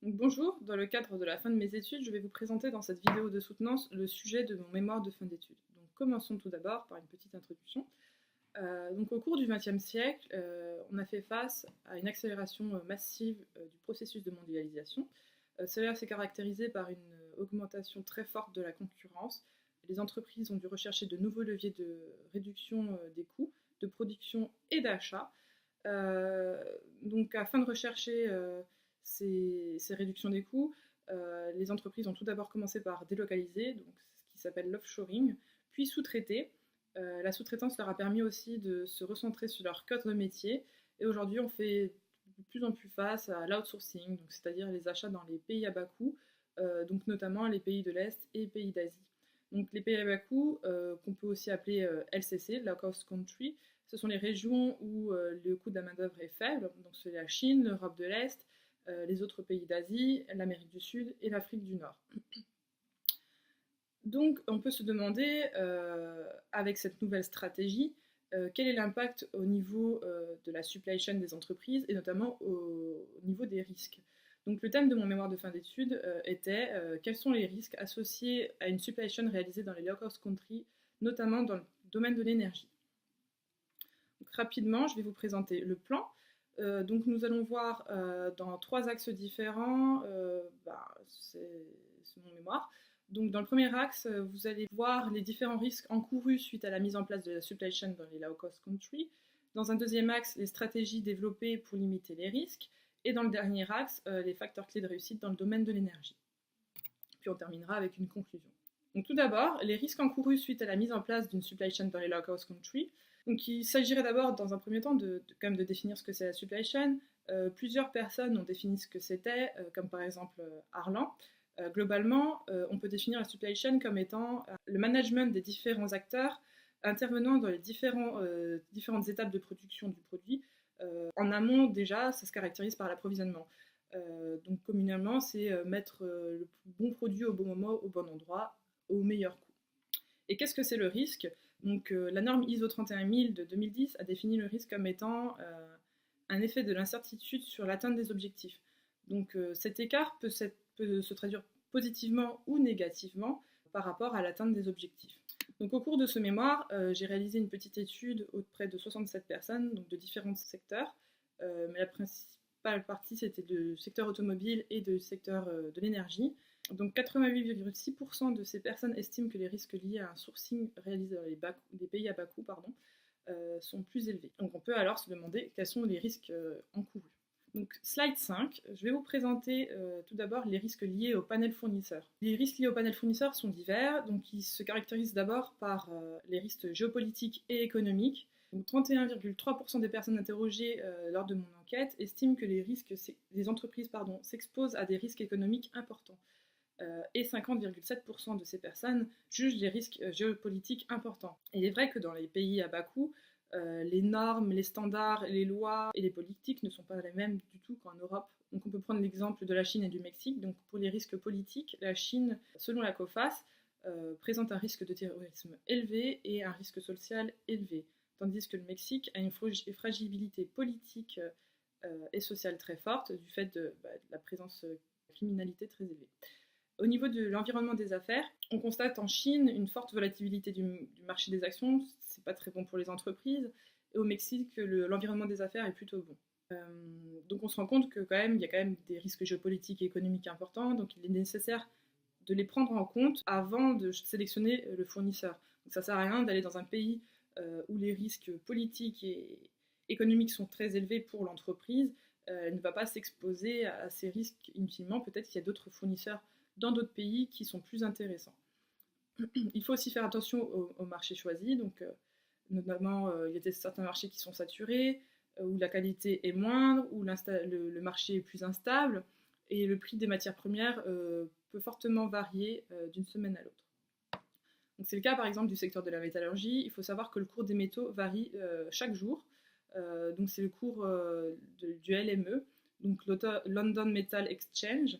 Donc, bonjour, dans le cadre de la fin de mes études, je vais vous présenter dans cette vidéo de soutenance le sujet de mon mémoire de fin d'études. Donc commençons tout d'abord par une petite introduction. Donc au cours du XXe siècle, on a fait face à une accélération massive du processus de mondialisation. Cela s'est caractérisé par une augmentation très forte de la concurrence. Les entreprises ont dû rechercher de nouveaux leviers de réduction des coûts, de production et d'achat. Donc afin de rechercher ces réductions des coûts, les entreprises ont tout d'abord commencé par délocaliser, donc ce qui s'appelle l'offshoring, puis sous-traiter. La sous-traitance leur a permis aussi de se recentrer sur leur cœur de métier. Et aujourd'hui, on fait de plus en plus face à l'outsourcing, c'est-à-dire les achats dans les pays à bas coût, donc notamment les pays de l'Est et les pays d'Asie. Donc les pays à bas coût, qu'on peut aussi appeler LCC, Low Cost Country, ce sont les régions où le coût de la main-d'œuvre est faible. Donc c'est la Chine, l'Europe de l'Est, les autres pays d'Asie, l'Amérique du Sud et l'Afrique du Nord. Donc on peut se demander, avec cette nouvelle stratégie, quel est l'impact au niveau de la supply chain des entreprises et notamment au niveau des risques. Donc le thème de mon mémoire de fin d'études était quels sont les risques associés à une supply chain réalisée dans les low-cost countries, notamment dans le domaine de l'énergie. Donc rapidement, je vais vous présenter le plan. Donc nous allons voir dans trois axes différents, c'est mon mémoire. Donc dans le premier axe, vous allez voir les différents risques encourus suite à la mise en place de la supply chain dans les low-cost countries. Dans un deuxième axe, les stratégies développées pour limiter les risques. Et dans le dernier axe, les facteurs clés de réussite dans le domaine de l'énergie. Puis on terminera avec une conclusion. Donc tout d'abord, les risques encourus suite à la mise en place d'une supply chain dans les low-cost countries. Donc il s'agirait d'abord, dans un premier temps, de définir ce que c'est la supply chain. Plusieurs personnes ont défini ce que c'était, comme par exemple Arlan. Globalement, on peut définir la supply chain comme étant le management des différents acteurs intervenant dans les différentes étapes de production du produit. En amont, déjà, ça se caractérise par l'approvisionnement. Donc communément, c'est mettre le bon produit au bon moment, au bon endroit, au meilleur coût. Et qu'est-ce que c'est le risque? Donc la norme ISO 31000 de 2010 a défini le risque comme étant un effet de l'incertitude sur l'atteinte des objectifs. Donc cet écart peut se traduire positivement ou négativement par rapport à l'atteinte des objectifs. Donc au cours de ce mémoire, j'ai réalisé une petite étude auprès de 67 personnes, donc de différents secteurs, mais la principale partie c'était le secteur automobile et le secteur de l'énergie. Donc 88,6% de ces personnes estiment que les risques liés à un sourcing réalisé dans les pays à bas coût sont plus élevés. Donc on peut alors se demander quels sont les risques encourus. Donc slide 5, je vais vous présenter tout d'abord les risques liés au panel fournisseur. Les risques liés au panel fournisseur sont divers, donc ils se caractérisent d'abord par les risques géopolitiques et économiques. 31,3% des personnes interrogées lors de mon enquête estiment que les entreprises s'exposent à des risques économiques importants. Et 50,7% de ces personnes jugent les risques géopolitiques importants. Et il est vrai que dans les pays à bas coût, les normes, les standards, les lois et les politiques ne sont pas les mêmes du tout qu'en Europe. Donc on peut prendre l'exemple de la Chine et du Mexique. Donc pour les risques politiques, la Chine, selon la COFAS, présente un risque de terrorisme élevé et un risque social élevé, tandis que le Mexique a une fragilité politique et sociale très forte du fait de la présence de criminalité très élevée. Au niveau de l'environnement des affaires, on constate en Chine une forte volatilité du marché des actions, c'est pas très bon pour les entreprises, et au Mexique, l'environnement des affaires est plutôt bon. Donc on se rend compte que il y a quand même des risques géopolitiques et économiques importants, donc il est nécessaire de les prendre en compte avant de sélectionner le fournisseur. Donc ça sert à rien d'aller dans un pays où les risques politiques et économiques sont très élevés pour l'entreprise. Elle ne va pas s'exposer à ces risques inutilement. Peut-être qu'il y a d'autres fournisseurs dans d'autres pays qui sont plus intéressants. Il faut aussi faire attention au marché choisi, donc notamment il y a certains marchés qui sont saturés, où la qualité est moindre, où le marché est plus instable, et le prix des matières premières peut fortement varier d'une semaine à l'autre. Donc c'est le cas par exemple du secteur de la métallurgie. Il faut savoir que le cours des métaux varie chaque jour. Donc c'est le cours du LME, donc London Metal Exchange.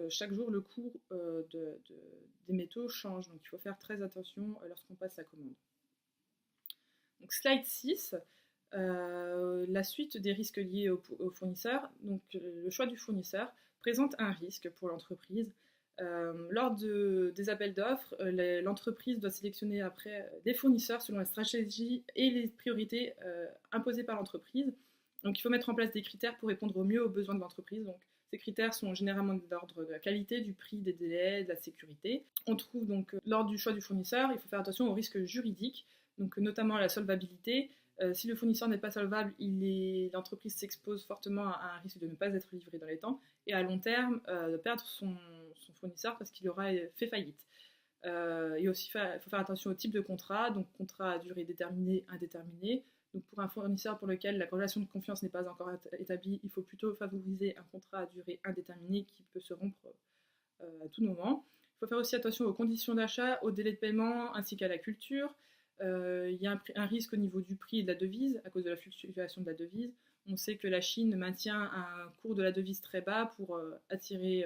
Chaque jour, le cours des métaux change, donc il faut faire très attention lorsqu'on passe la commande. Donc, slide 6, La suite des risques liés aux fournisseurs, donc le choix du fournisseur, présente un risque pour l'entreprise. Lors des appels d'offres, l'entreprise doit sélectionner après des fournisseurs selon la stratégie et les priorités imposées par l'entreprise. Donc il faut mettre en place des critères pour répondre au mieux aux besoins de l'entreprise. Donc ces critères sont généralement de l'ordre de la qualité, du prix, des délais, de la sécurité. On trouve donc lors du choix du fournisseur, il faut faire attention aux risques juridiques, donc notamment à la solvabilité. Si le fournisseur n'est pas solvable, l'entreprise s'expose fortement à un risque de ne pas être livré dans les temps et à long terme de perdre son fournisseur parce qu'il aura fait faillite. Et aussi, il faut faire attention au type de contrat, donc contrat à durée déterminée, indéterminée. Donc pour un fournisseur pour lequel la relation de confiance n'est pas encore établie, il faut plutôt favoriser un contrat à durée indéterminée qui peut se rompre à tout moment. Il faut faire aussi attention aux conditions d'achat, aux délais de paiement ainsi qu'à la culture. Il y a un risque au niveau du prix et de la devise à cause de la fluctuation de la devise. On sait que la Chine maintient un cours de la devise très bas pour attirer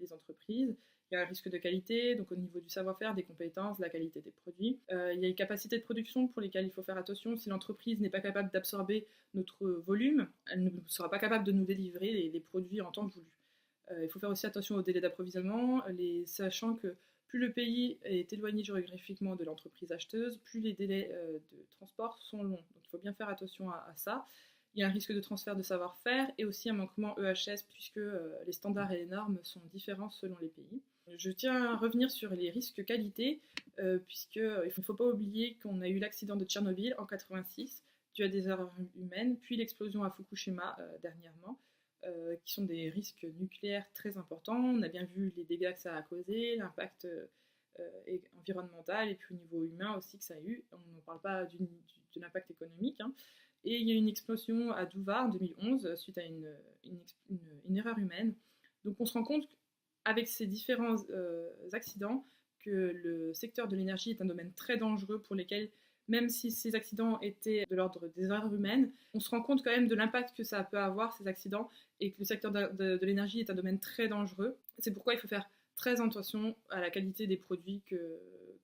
les entreprises. Il y a un risque de qualité, donc au niveau du savoir-faire, des compétences, de la qualité des produits. Il y a les capacités de production pour lesquelles il faut faire attention. Si l'entreprise n'est pas capable d'absorber notre volume, elle ne sera pas capable de nous délivrer les produits en temps voulu. Il faut faire aussi attention aux délais d'approvisionnement, sachant que plus le pays est éloigné géographiquement de l'entreprise acheteuse, plus les délais de transport sont longs. Donc il faut bien faire attention à ça. Il y a un risque de transfert de savoir-faire et aussi un manquement EHS puisque les standards et les normes sont différents selon les pays. Je tiens à revenir sur les risques qualité puisqu'il ne faut pas oublier qu'on a eu l'accident de Tchernobyl en 1986 dû à des erreurs humaines, puis l'explosion à Fukushima dernièrement, qui sont des risques nucléaires très importants. On a bien vu les dégâts que ça a causé, l'impact environnemental et puis au niveau humain aussi que ça a eu. On n'en parle pas de l'impact économique. Hein. Et il y a eu une explosion à Douvar en 2011 suite à une erreur humaine. Donc on se rend compte qu'avec ces différents accidents que le secteur de l'énergie est un domaine très dangereux pour lesquels, même si ces accidents étaient de l'ordre des erreurs humaines, on se rend compte quand même de l'impact que ça peut avoir, ces accidents, et que le secteur de l'énergie est un domaine très dangereux. C'est pourquoi il faut faire très attention à la qualité des produits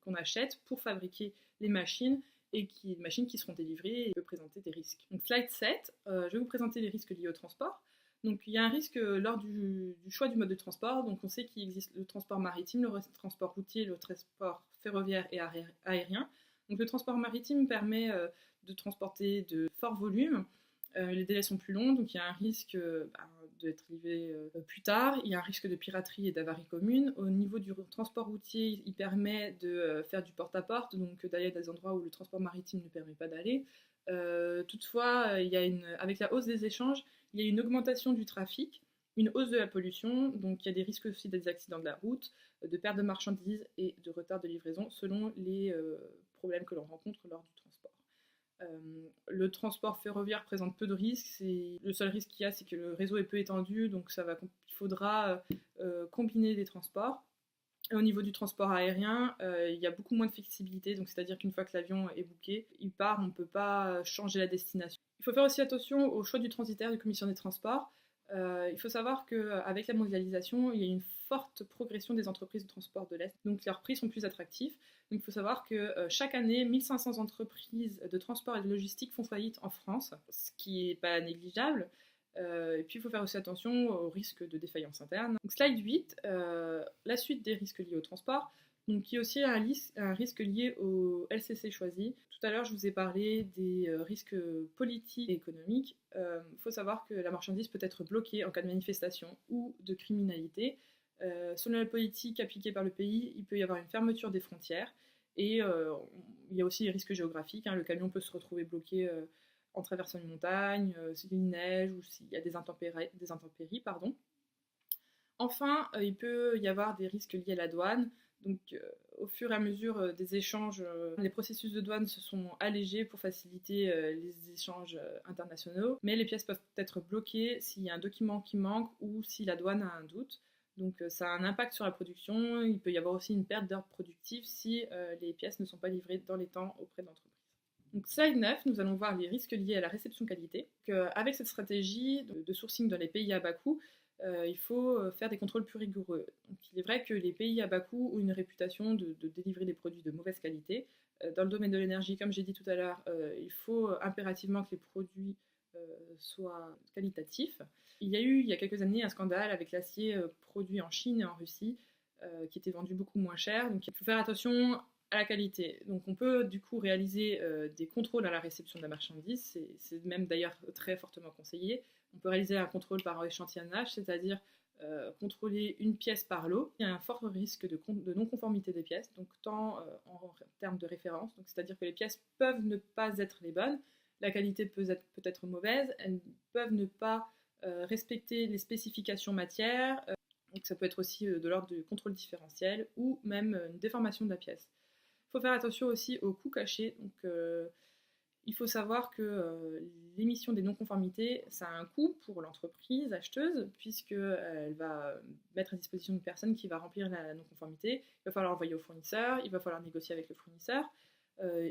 qu'on achète pour fabriquer les machines, et les machines qui seront délivrées et peuvent présenter des risques. Donc slide 7, je vais vous présenter les risques liés au transport. Donc il y a un risque lors du choix du mode de transport. Donc on sait qu'il existe le transport maritime, le transport routier, le transport ferroviaire et aérien. Donc le transport maritime permet de transporter de forts volumes. Les délais sont plus longs, donc il y a un risque d'être livré plus tard. Il y a un risque de piraterie et d'avarie commune. Au niveau du transport routier, il permet de faire du porte-à-porte, donc d'aller à des endroits où le transport maritime ne permet pas d'aller. Toutefois, avec la hausse des échanges, il y a une augmentation du trafic, une hausse de la pollution, donc il y a des risques aussi des accidents de la route, de perte de marchandises et de retard de livraison selon les problèmes que l'on rencontre lors du transport. Le transport ferroviaire présente peu de risques. Le seul risque qu'il y a, c'est que le réseau est peu étendu, donc il faudra combiner les transports. Et au niveau du transport aérien, il y a beaucoup moins de flexibilité, donc c'est-à-dire qu'une fois que l'avion est booké, il part, on ne peut pas changer la destination. Il faut faire aussi attention au choix du transitaire du commission des transports. Il faut savoir qu'avec la mondialisation, il y a une forte progression des entreprises de transport de l'Est, donc leurs prix sont plus attractifs. Donc il faut savoir que chaque année, 1500 entreprises de transport et de logistique font faillite en France, ce qui n'est pas négligeable. Et puis il faut faire aussi attention au risque de défaillance interne. Donc, slide 8, la suite des risques liés au transport. Donc il y a aussi un risque lié au LCC choisi. Tout à l'heure, je vous ai parlé des risques politiques et économiques. Il faut savoir que la marchandise peut être bloquée en cas de manifestation ou de criminalité. Selon la politique appliquée par le pays, il peut y avoir une fermeture des frontières. Et il y a aussi les risques géographiques. Hein. Le camion peut se retrouver bloqué en traversant une montagne, s'il y a une neige ou s'il y a des intempéries. Pardon. Enfin, il peut y avoir des risques liés à la douane. Donc, au fur et à mesure des échanges, les processus de douane se sont allégés pour faciliter les échanges internationaux. Mais les pièces peuvent être bloquées s'il y a un document qui manque ou si la douane a un doute. Donc ça a un impact sur la production. Il peut y avoir aussi une perte d'ordre productif si les pièces ne sont pas livrées dans les temps auprès de l'entreprise. Donc slide 9, nous allons voir les risques liés à la réception qualité. Avec cette stratégie de sourcing dans les pays à bas coût, il faut faire des contrôles plus rigoureux. Donc, il est vrai que les pays à bas coût ont une réputation de délivrer des produits de mauvaise qualité. Dans le domaine de l'énergie, comme j'ai dit tout à l'heure, il faut impérativement que les produits soient qualitatifs. Il y a eu, il y a quelques années, un scandale avec l'acier produit en Chine et en Russie, qui était vendu beaucoup moins cher. Donc il faut faire attention à la qualité. Donc on peut du coup réaliser des contrôles à la réception de la marchandise, c'est même d'ailleurs très fortement conseillé. On peut réaliser un contrôle par échantillonnage, c'est-à-dire contrôler une pièce par lot. Il y a un fort risque de non-conformité des pièces, donc tant en termes de référence, c'est-à-dire que les pièces peuvent ne pas être les bonnes, la qualité peut être mauvaise, elles peuvent ne pas respecter les spécifications matières, donc ça peut être aussi de l'ordre du contrôle différentiel ou même une déformation de la pièce. Il faut faire attention aussi aux coûts cachés. Donc, il faut savoir que l'émission des non-conformités, ça a un coût pour l'entreprise acheteuse, puisqu'elle va mettre à disposition une personne qui va remplir la non-conformité. Il va falloir l'envoyer au fournisseur, il va falloir négocier avec le fournisseur.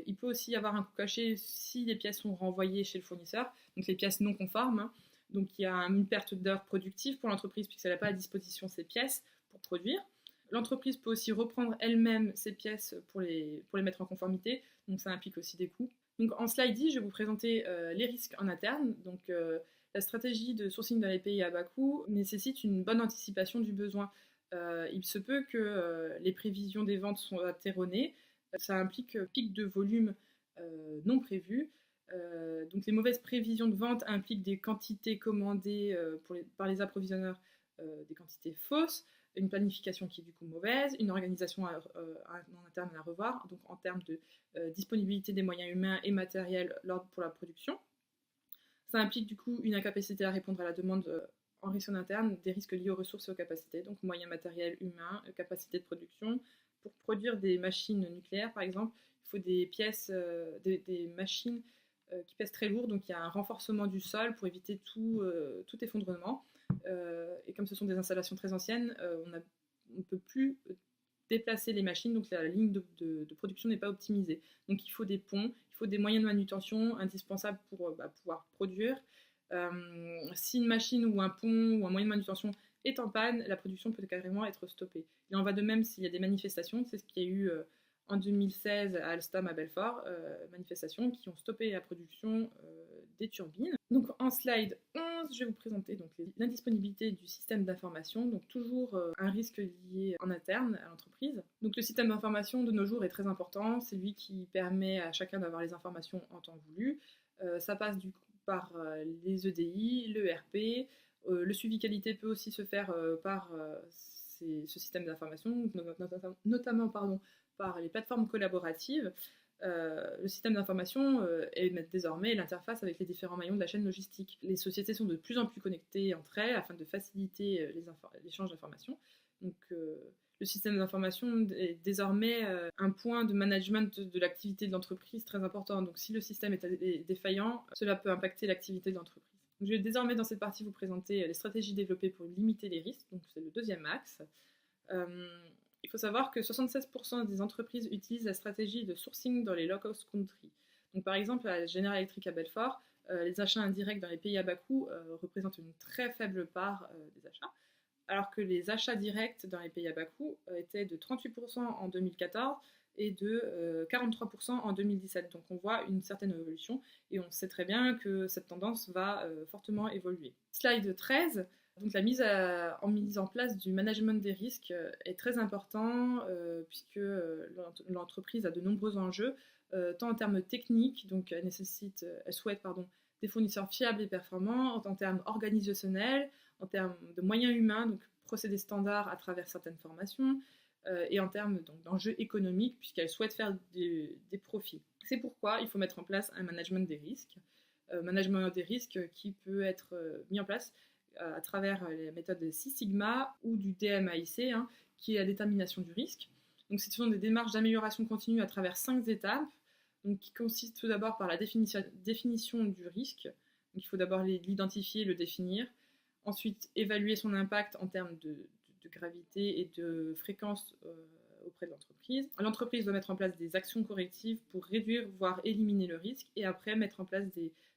Il peut aussi y avoir un coût caché si les pièces sont renvoyées chez le fournisseur, donc les pièces non conformes. Hein. Donc il y a une perte d'heures productives pour l'entreprise puisqu'elle n'a pas à disposition ces pièces pour produire. L'entreprise peut aussi reprendre elle-même ces pièces pour les mettre en conformité, donc ça implique aussi des coûts. Donc en slide 10, je vais vous présenter les risques en interne. Donc la stratégie de sourcing dans les pays à bas coût nécessite une bonne anticipation du besoin. Il se peut que les prévisions des ventes soient erronées. Ça implique pic de volume non prévu. Donc les mauvaises prévisions de vente impliquent des quantités commandées par les approvisionneurs, des quantités fausses, une planification qui est du coup mauvaise, une organisation en interne à revoir, donc en termes de disponibilité des moyens humains et matériels pour la production. Ça implique du coup une incapacité à répondre à la demande en risque interne, des risques liés aux ressources et aux capacités, donc moyens matériels, humains, capacité de production. Pour produire des machines nucléaires, par exemple, il faut des pièces, des machines qui pèsent très lourd, donc il y a un renforcement du sol pour éviter tout effondrement. Et comme ce sont des installations très anciennes, on ne peut plus déplacer les machines, donc la ligne de production n'est pas optimisée. Donc il faut des ponts, il faut des moyens de manutention indispensables pour pouvoir produire. Si une machine ou un pont ou un moyen de manutention est en panne, la production peut carrément être stoppée. Il en va de même s'il y a des manifestations, c'est ce qu'il y a eu en 2016 à Alstom à Belfort, manifestations qui ont stoppé la production des turbines. Donc en slide 11, je vais vous présenter donc l'indisponibilité du système d'information, donc toujours un risque lié en interne à l'entreprise. Donc le système d'information de nos jours est très important, c'est lui qui permet à chacun d'avoir les informations en temps voulu. Ça passe du coup par les EDI, l'ERP, le suivi qualité peut aussi se faire par ce système d'information, notamment par les plateformes collaboratives. Le système d'information est désormais l'interface avec les différents maillons de la chaîne logistique. Les sociétés sont de plus en plus connectées entre elles afin de faciliter l'échange d'informations. Donc, le système d'information est désormais un point de management de l'activité de l'entreprise très important. Donc, si le système est défaillant, cela peut impacter l'activité de l'entreprise. Donc, je vais désormais dans cette partie vous présenter les stratégies développées pour limiter les risques. Donc, c'est le deuxième axe. Il faut savoir que 76% des entreprises utilisent la stratégie de sourcing dans les low-cost countries. Donc, par exemple, à General Electric à Belfort, les achats indirects dans les pays à bas coût représentent une très faible part des achats, alors que les achats directs dans les pays à bas coût étaient de 38% en 2014 et de 43% en 2017. Donc on voit une certaine évolution et on sait très bien que cette tendance va fortement évoluer. Slide 13. Donc la mise en place du management des risques est très important puisque l'entreprise a de nombreux enjeux, tant en termes techniques, donc elle souhaite des fournisseurs fiables et performants, en termes organisationnels, en termes de moyens humains, donc procédés standards à travers certaines formations, et en termes d'enjeux économiques, puisqu'elle souhaite faire des profits. C'est pourquoi il faut mettre en place un management des risques. Management des risques qui peut être mis en place à travers les méthodes de Six Sigma ou du DMAIC, qui est la détermination du risque. Donc, ce sont des démarches d'amélioration continue à travers 5 étapes, donc, qui consistent tout d'abord par la définition du risque. Donc, il faut d'abord l'identifier, le définir. Ensuite, évaluer son impact en termes de gravité et de fréquence auprès de l'entreprise. L'entreprise doit mettre en place des actions correctives pour réduire, voire éliminer le risque, et après mettre en place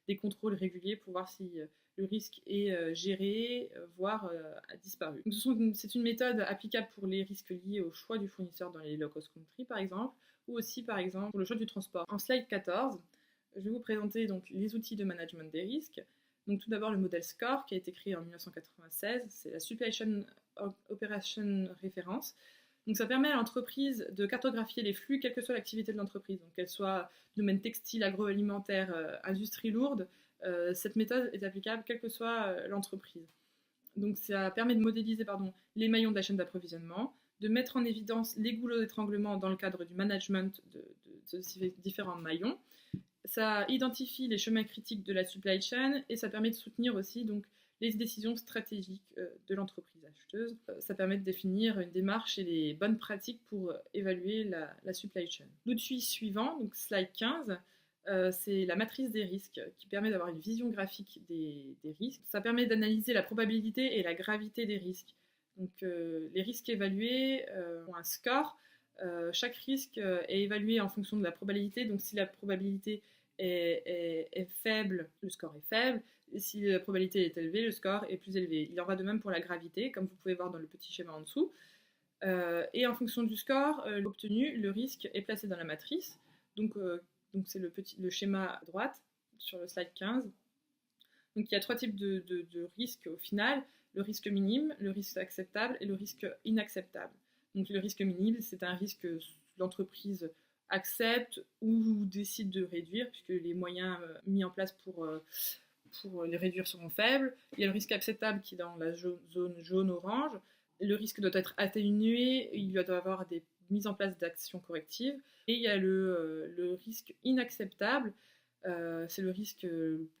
des contrôles réguliers pour voir si le risque est géré, voire a disparu. C'est une méthode applicable pour les risques liés au choix du fournisseur dans les low-cost countries, par exemple, ou aussi, par exemple, pour le choix du transport. En slide 14, je vais vous présenter donc les outils de management des risques. Donc tout d'abord le modèle SCORE qui a été créé en 1996, c'est la Supply Chain Operation Reference. Donc ça permet à l'entreprise de cartographier les flux, quelle que soit l'activité de l'entreprise, donc qu'elle soit domaine textile, agroalimentaire, industrie lourde. Cette méthode est applicable quelle que soit l'entreprise. Donc ça permet de modéliser les maillons de la chaîne d'approvisionnement, de mettre en évidence les goulots d'étranglement dans le cadre du management de ces différents maillons. Ça identifie les chemins critiques de la supply chain et ça permet de soutenir aussi donc, les décisions stratégiques de l'entreprise acheteuse. Ça permet de définir une démarche et les bonnes pratiques pour évaluer la supply chain. L'outil suivant, donc slide 15, c'est la matrice des risques qui permet d'avoir une vision graphique des risques. Ça permet d'analyser la probabilité et la gravité des risques. Donc les risques évalués ont un score. Chaque risque est évalué en fonction de la probabilité. Donc si la probabilité est faible, le score est faible. Et si la probabilité est élevée, le score est plus élevé. Il en va de même pour la gravité, comme vous pouvez voir dans le petit schéma en dessous. Et en fonction du score obtenu, le risque est placé dans la matrice. Donc c'est le schéma à droite sur le slide 15. Donc il y a 3 types de risques au final. Le risque minime, le risque acceptable et le risque inacceptable. Donc le risque minime, c'est un risque que l'entreprise accepte ou décide de réduire, puisque les moyens mis en place pour les réduire seront faibles. Il y a le risque acceptable qui est dans la zone jaune-orange. Le risque doit être atténué, il doit y avoir des mises en place d'actions correctives. Et il y a le risque inacceptable, c'est le risque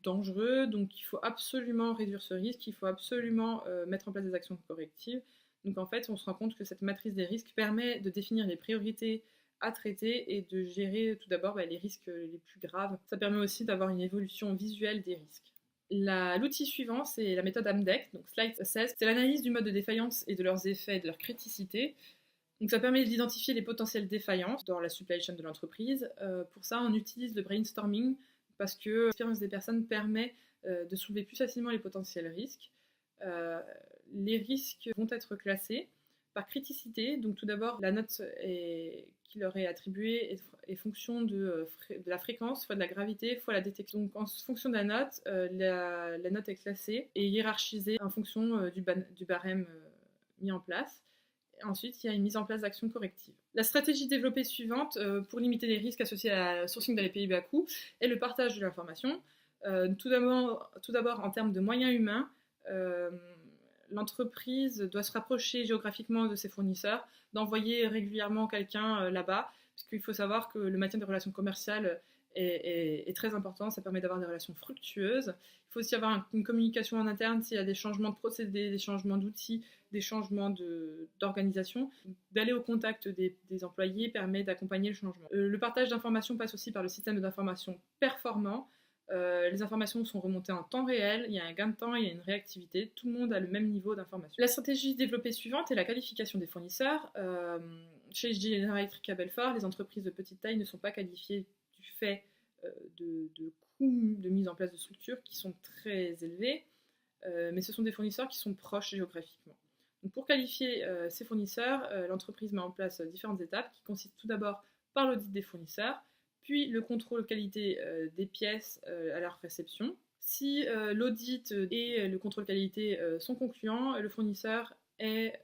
dangereux, donc il faut absolument réduire ce risque, il faut absolument mettre en place des actions correctives. Donc en fait, on se rend compte que cette matrice des risques permet de définir les priorités à traiter et de gérer tout d'abord les risques les plus graves. Ça permet aussi d'avoir une évolution visuelle des risques. L'outil suivant, c'est la méthode AMDEC, donc slide 16. C'est l'analyse du mode de défaillance et de leurs effets et de leur criticité. Donc ça permet d'identifier les potentielles défaillances dans la supply chain de l'entreprise. Pour ça, on utilise le brainstorming parce que l'expérience des personnes permet de soulever plus facilement les potentiels risques. Les risques vont être classés par criticité. Donc tout d'abord, la note qui leur est attribuée est fonction de la fréquence, fois de la gravité, fois la détection. Donc en fonction de la note, la note est classée et hiérarchisée en fonction du barème mis en place. Ensuite, il y a une mise en place d'actions correctives. La stratégie développée suivante pour limiter les risques associés à la sourcing dans les pays bas coût est le partage de l'information. Tout d'abord, en termes de moyens humains, l'entreprise doit se rapprocher géographiquement de ses fournisseurs, d'envoyer régulièrement quelqu'un là-bas, puisqu'il faut savoir que le maintien des relations commerciales est très important, ça permet d'avoir des relations fructueuses. Il faut aussi avoir une communication en interne s'il y a des changements de procédés, des changements d'outils, des changements d'organisation. D'aller au contact des employés permet d'accompagner le changement. Le partage d'informations passe aussi par le système d'information performant. Les informations sont remontées en temps réel, il y a un gain de temps, il y a une réactivité, tout le monde a le même niveau d'information. La stratégie développée suivante est la qualification des fournisseurs. Chez General Electric à Belfort, les entreprises de petite taille ne sont pas qualifiées du fait de coûts de mise en place de structures qui sont très élevés, mais ce sont des fournisseurs qui sont proches géographiquement. Donc pour qualifier ces fournisseurs, l'entreprise met en place différentes étapes qui consistent tout d'abord par l'audit des fournisseurs, puis le contrôle qualité des pièces à leur réception. Si l'audit et le contrôle qualité sont concluants, le fournisseur est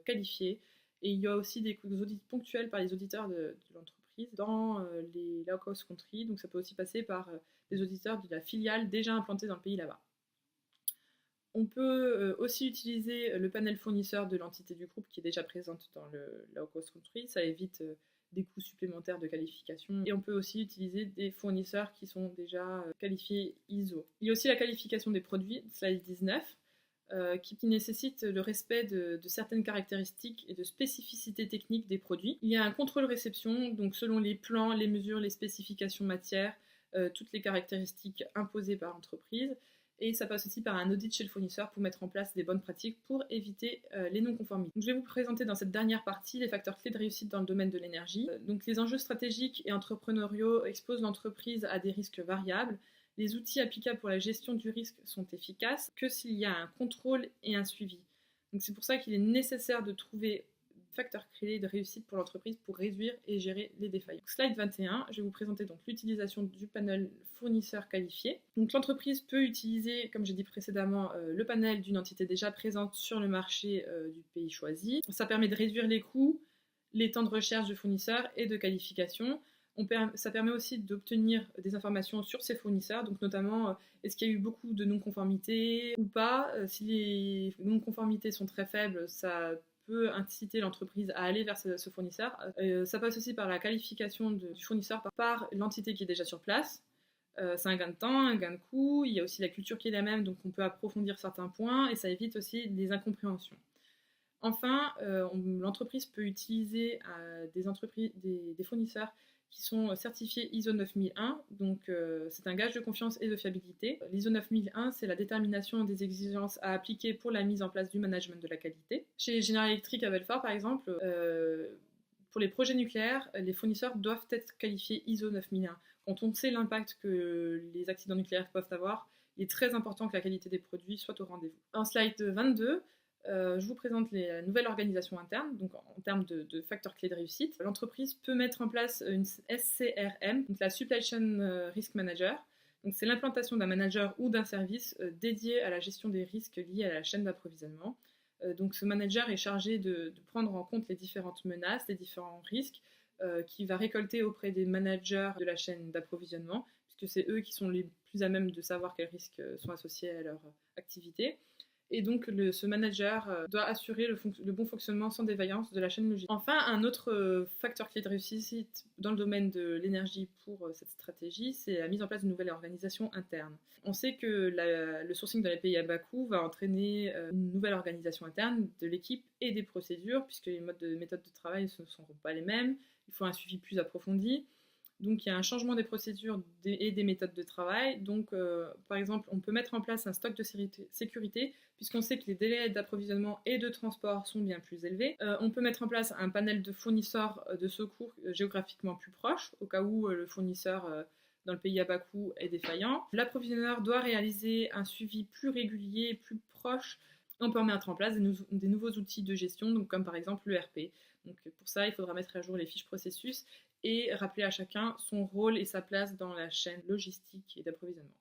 qualifié. Et il y a aussi des audits ponctuels par les auditeurs de l'entreprise dans les low-cost countries. Donc ça peut aussi passer par des auditeurs de la filiale déjà implantée dans le pays là-bas. On peut aussi utiliser le panel fournisseur de l'entité du groupe qui est déjà présente dans le low-cost country. Ça évite des coûts supplémentaires de qualification. Et on peut aussi utiliser des fournisseurs qui sont déjà qualifiés ISO. Il y a aussi la qualification des produits, slide 19, qui nécessite le respect de certaines caractéristiques et de spécificités techniques des produits. Il y a un contrôle réception, donc selon les plans, les mesures, les spécifications matières, toutes les caractéristiques imposées par l'entreprise. Et ça passe aussi par un audit chez le fournisseur pour mettre en place des bonnes pratiques pour éviter les non-conformités. Donc, je vais vous présenter dans cette dernière partie les facteurs clés de réussite dans le domaine de l'énergie. Donc, les enjeux stratégiques et entrepreneuriaux exposent l'entreprise à des risques variables. Les outils applicables pour la gestion du risque sont efficaces que s'il y a un contrôle et un suivi. Donc, c'est pour ça qu'il est nécessaire de trouver facteurs clés de réussite pour l'entreprise pour réduire et gérer les défaillances. Slide 21, je vais vous présenter donc l'utilisation du panel fournisseur qualifié. Donc l'entreprise peut utiliser, comme j'ai dit précédemment, le panel d'une entité déjà présente sur le marché du pays choisi. Ça permet de réduire les coûts, les temps de recherche de fournisseurs et de qualification. Ça permet aussi d'obtenir des informations sur ces fournisseurs, donc notamment est-ce qu'il y a eu beaucoup de non-conformités ou pas. Si les non-conformités sont très faibles, ça peut inciter l'entreprise à aller vers ce fournisseur. Ça passe aussi par la qualification du fournisseur par l'entité qui est déjà sur place. C'est un gain de temps, un gain de coût. Il y a aussi la culture qui est la même, donc on peut approfondir certains points et ça évite aussi des incompréhensions. Enfin, l'entreprise peut utiliser des fournisseurs qui sont certifiés ISO 9001, donc c'est un gage de confiance et de fiabilité. L'ISO 9001, c'est la détermination des exigences à appliquer pour la mise en place du management de la qualité. Chez General Electric à Belfort, par exemple, pour les projets nucléaires, les fournisseurs doivent être qualifiés ISO 9001. Quand on sait l'impact que les accidents nucléaires peuvent avoir, il est très important que la qualité des produits soit au rendez-vous. En slide 22, je vous présente la nouvelle organisation interne, donc en termes de facteurs clés de réussite. L'entreprise peut mettre en place une SCRM, donc la Supply Chain Risk Manager. Donc c'est l'implantation d'un manager ou d'un service dédié à la gestion des risques liés à la chaîne d'approvisionnement. Donc ce manager est chargé de prendre en compte les différentes menaces, les différents risques qu'il va récolter auprès des managers de la chaîne d'approvisionnement, puisque c'est eux qui sont les plus à même de savoir quels risques sont associés à leur activité. Et donc, ce manager doit assurer le bon fonctionnement sans défaillance de la chaîne logistique. Enfin, un autre facteur clé de réussite dans le domaine de l'énergie pour cette stratégie, c'est la mise en place d'une nouvelle organisation interne. On sait que le sourcing dans les pays à bas coût va entraîner une nouvelle organisation interne de l'équipe et des procédures, puisque les méthodes de travail ne seront pas les mêmes. Il faut un suivi plus approfondi. Donc, il y a un changement des procédures et des méthodes de travail. Donc, par exemple, on peut mettre en place un stock de sécurité, puisqu'on sait que les délais d'approvisionnement et de transport sont bien plus élevés. On peut mettre en place un panel de fournisseurs de secours géographiquement plus proche, au cas où le fournisseur dans le pays à bas coût est défaillant. L'approvisionneur doit réaliser un suivi plus régulier, plus proche. On peut mettre en place des nouveaux outils de gestion, donc comme par exemple l'ERP. Donc, pour ça, il faudra mettre à jour les fiches processus et rappeler à chacun son rôle et sa place dans la chaîne logistique et d'approvisionnement.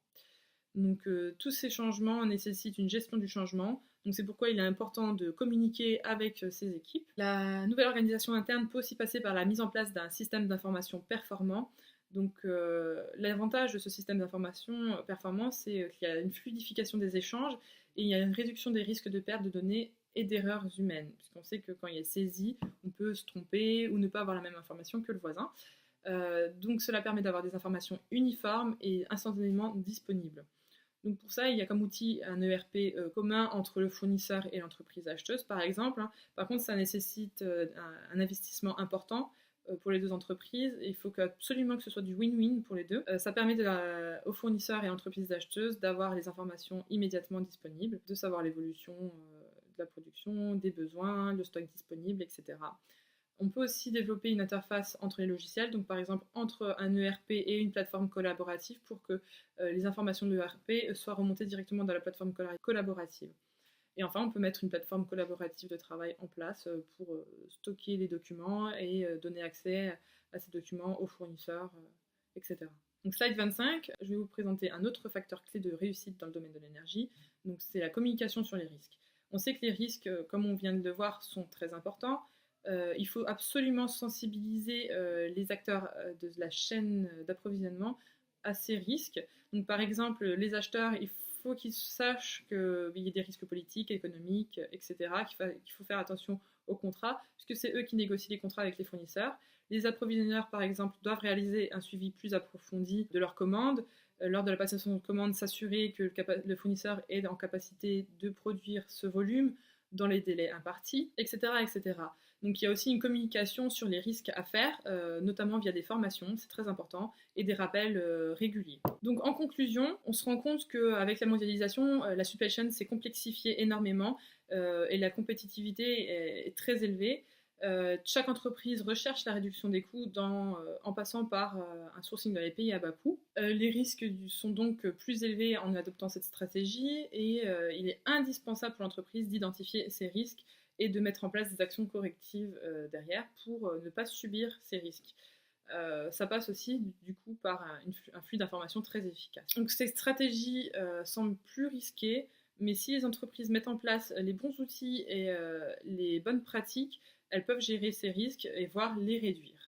Donc tous ces changements nécessitent une gestion du changement, donc c'est pourquoi il est important de communiquer avec ces équipes. La nouvelle organisation interne peut aussi passer par la mise en place d'un système d'information performant. Donc l'avantage de ce système d'information performant, c'est qu'il y a une fluidification des échanges et il y a une réduction des risques de perte de données et d'erreurs humaines, puisqu'on sait que quand il y a saisie, on peut se tromper ou ne pas avoir la même information que le voisin. Donc cela permet d'avoir des informations uniformes et instantanément disponibles. Donc pour ça, il y a comme outil un ERP commun entre le fournisseur et l'entreprise acheteuse, par exemple. Par contre, ça nécessite un investissement important pour les deux entreprises. Il faut absolument que ce soit du win-win pour les deux. Ça permet aux fournisseurs et à l'entreprise acheteuse d'avoir les informations immédiatement disponibles, de savoir l'évolution de la production, des besoins, le stock disponible, etc. On peut aussi développer une interface entre les logiciels, donc par exemple entre un ERP et une plateforme collaborative pour que les informations de l'ERP soient remontées directement dans la plateforme collaborative. Et enfin, on peut mettre une plateforme collaborative de travail en place pour stocker les documents et donner accès à ces documents aux fournisseurs, etc. Donc slide 25, je vais vous présenter un autre facteur clé de réussite dans le domaine de l'énergie, donc c'est la communication sur les risques. On sait que les risques, comme on vient de le voir, sont très importants. Il faut absolument sensibiliser les acteurs de la chaîne d'approvisionnement à ces risques. Donc, par exemple, les acheteurs, il faut qu'ils sachent qu'il y a des risques politiques, économiques, etc., qu'il faut faire attention aux contrats, puisque c'est eux qui négocient les contrats avec les fournisseurs. Les approvisionneurs, par exemple, doivent réaliser un suivi plus approfondi de leurs commandes. Lors de la passation de commande, s'assurer que le fournisseur est en capacité de produire ce volume dans les délais impartis, etc., etc. Donc il y a aussi une communication sur les risques à faire, notamment via des formations, c'est très important, et des rappels réguliers. Donc en conclusion, on se rend compte qu'avec la mondialisation, la supply chain s'est complexifiée énormément et la compétitivité est très élevée. Chaque entreprise recherche la réduction des coûts en passant par un sourcing dans les pays à bas coût. Les risques sont donc plus élevés en adoptant cette stratégie et il est indispensable pour l'entreprise d'identifier ces risques et de mettre en place des actions correctives derrière pour ne pas subir ces risques. Ça passe aussi du coup par un flux d'informations très efficace. Donc ces stratégies semblent plus risquées, mais si les entreprises mettent en place les bons outils et les bonnes pratiques, elles peuvent gérer ces risques et voire les réduire.